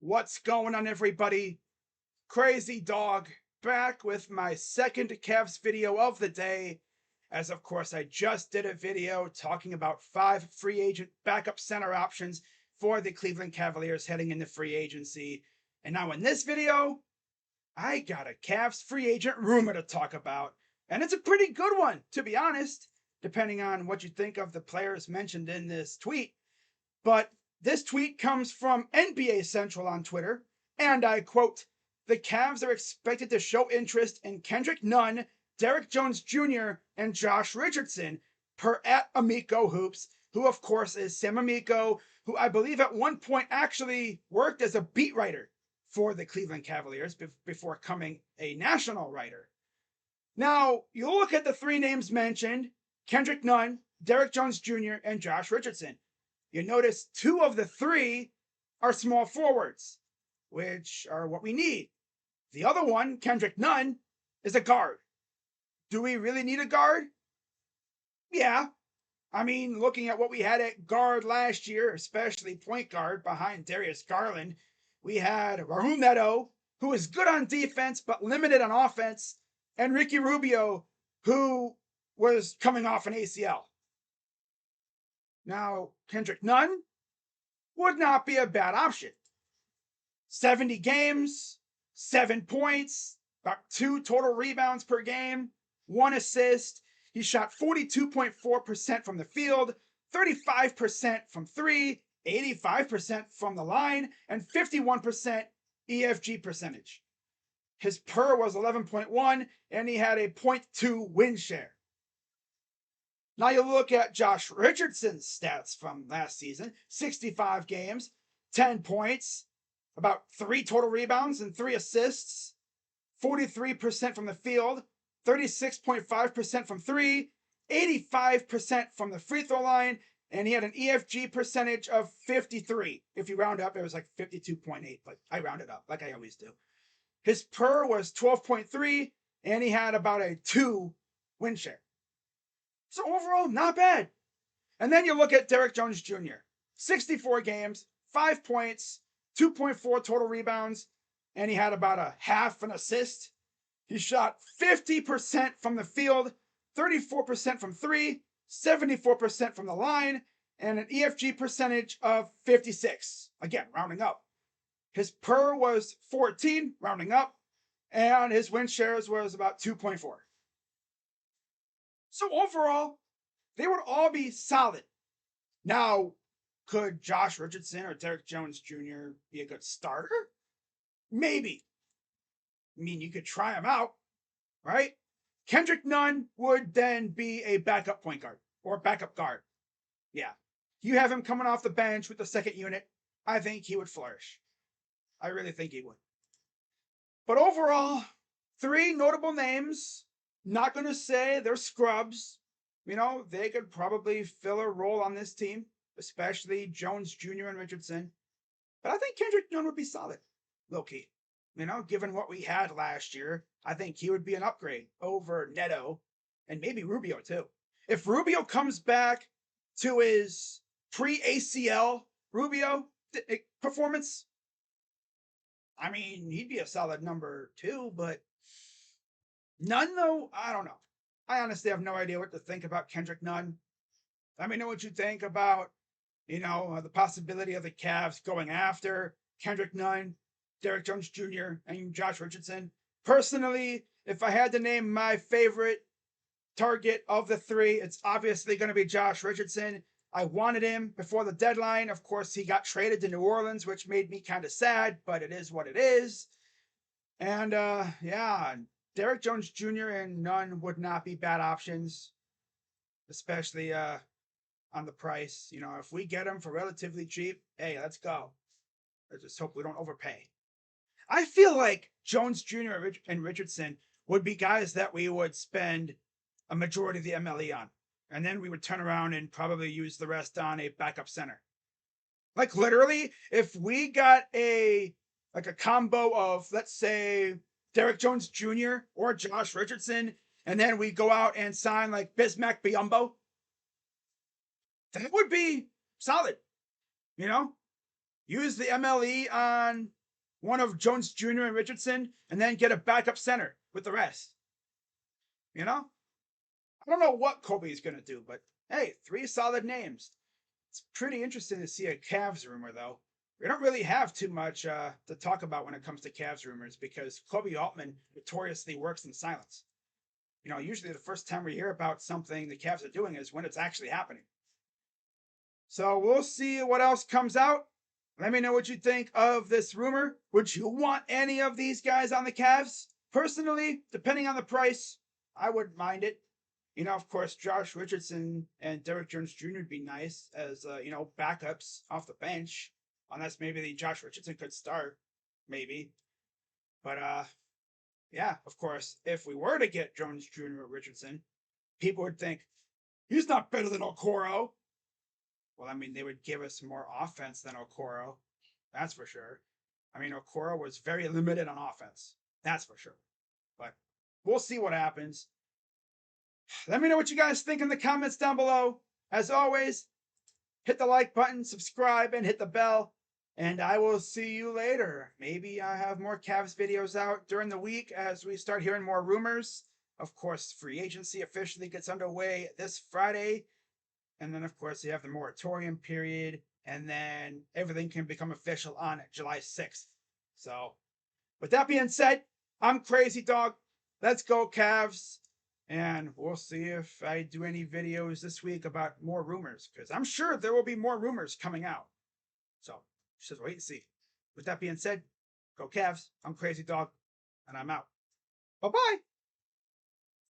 What's going on, everybody? Crazy Dog back with my second Cavs video of the day. As of course, I just did a video talking about 5 free agent backup center options for the Cleveland Cavaliers heading into free agency. And now in this video, I got a Cavs free agent rumor to talk about. And it's a pretty good one, to be honest, depending on what you think of the players mentioned in this tweet. But this tweet comes from NBA Central on Twitter, and I quote, "The Cavs are expected to show interest in Kendrick Nunn, Derrick Jones Jr., and Josh Richardson, per at Amico Hoops, who of course is Sam Amico, who I believe at one point actually worked as a beat writer for the Cleveland Cavaliers before becoming a national writer. Now, you look at the 3 names mentioned: Kendrick Nunn, Derrick Jones Jr., and Josh Richardson. You notice 2 of the 3 are small forwards, which are what we need. The other one, Kendrick Nunn, is a guard. Do we really need a guard? Yeah. I mean, looking at what we had at guard last year, especially point guard behind Darius Garland, we had Raul Neto, who is good on defense but limited on offense, and Ricky Rubio, who was coming off an ACL. Now, Kendrick Nunn would not be a bad option. 70 games, 7 points, about 2 total rebounds per game, 1 assist. He shot 42.4% from the field, 35% from 3, 85% from the line, and 51% EFG percentage. His PER was 11.1, and he had a .2 win share. Now you look at Josh Richardson's stats from last season: 65 games, 10 points, about 3 total rebounds and 3 assists, 43% from the field, 36.5% from 3, 85% from the free throw line, and he had an EFG percentage of 53. If you round up, it was like 52.8, but I rounded up like I always do. His PER was 12.3, and he had about a 2 win share. So overall, not bad. And then you look at Derrick Jones Jr. 64 games, 5 points, 2.4 total rebounds, and he had about a half an assist. He shot 50% from the field, 34% from 3, 74% from the line, and an EFG percentage of 56. Again, rounding up. His PER was 14, rounding up, and his win shares was about 2.4. So overall, they would all be solid. Now, could Josh Richardson or Derrick Jones Jr. be a good starter? Maybe. I mean, you could try him out, right? Kendrick Nunn would then be a backup point guard or backup guard. Yeah. You have him coming off the bench with the second unit. I think he would flourish. I really think he would. But overall, 3 notable names. Not going to say they're scrubs. You know, they could probably fill a role on this team, especially Jones Jr. and Richardson. But I think Kendrick Nunn would be solid, low key. You know, given what we had last year, I think he would be an upgrade over Neto and maybe Rubio too. If Rubio comes back to his pre-ACL Rubio performance, I mean, he'd be a solid number 2, but Nunn, though, I don't know. I honestly have no idea what to think about Kendrick Nunn. Let me know what you think about, the possibility of the Cavs going after Kendrick Nunn, Derrick Jones Jr., and Josh Richardson. Personally, if I had to name my favorite target of the 3, it's obviously going to be Josh Richardson. I wanted him before the deadline. Of course, he got traded to New Orleans, which made me kind of sad, but it is what it is. And yeah, Derrick Jones Jr. and Nunn would not be bad options, especially on the price. You know, if we get them for relatively cheap, hey, let's go. I just hope we don't overpay. I feel like Jones Jr. and Richardson would be guys that we would spend a majority of the MLE on, and then we would turn around and probably use the rest on a backup center. Like literally, if we got a combo of, let's say, Derrick Jones Jr. or Josh Richardson, and then we go out and sign like Bismack Biyombo, that would be solid, you know? use the MLE on one of Jones Jr. and Richardson, and then get a backup center with the rest. You know? I don't know what Kobe's going to do, but hey, 3 solid names. It's pretty interesting to see a Cavs rumor, though. We don't really have too much to talk about when it comes to Cavs rumors because Kobe Altman notoriously works in silence. You know, usually the first time we hear about something the Cavs are doing is when it's actually happening. So we'll see what else comes out. Let me know what you think of this rumor. Would you want any of these guys on the Cavs? Personally, depending on the price, I wouldn't mind it. You know, of course, Josh Richardson and Derrick Jones Jr. would be nice as, backups off the bench. Unless maybe Josh Richardson could start. Maybe. But, yeah, of course, if we were to get Jones Jr. or Richardson, people would think, he's not better than Okoro. Well, I mean, they would give us more offense than Okoro. That's for sure. I mean, Okoro was very limited on offense. That's for sure. But we'll see what happens. Let me know what you guys think in the comments down below. As always, hit the like button, subscribe, and hit the bell. And I will see you later. Maybe I have more Cavs videos out during the week as we start hearing more rumors. Of course, free agency officially gets underway this Friday. And then, of course, you have the moratorium period. And then everything can become official on July 6th. So, with that being said, I'm Crazy Dog. Let's go, Cavs. And we'll see if I do any videos this week about more rumors. Because I'm sure there will be more rumors coming out. So, just wait and see. With that being said, go Cavs. I'm Crazy Dog. And I'm out. Bye-bye.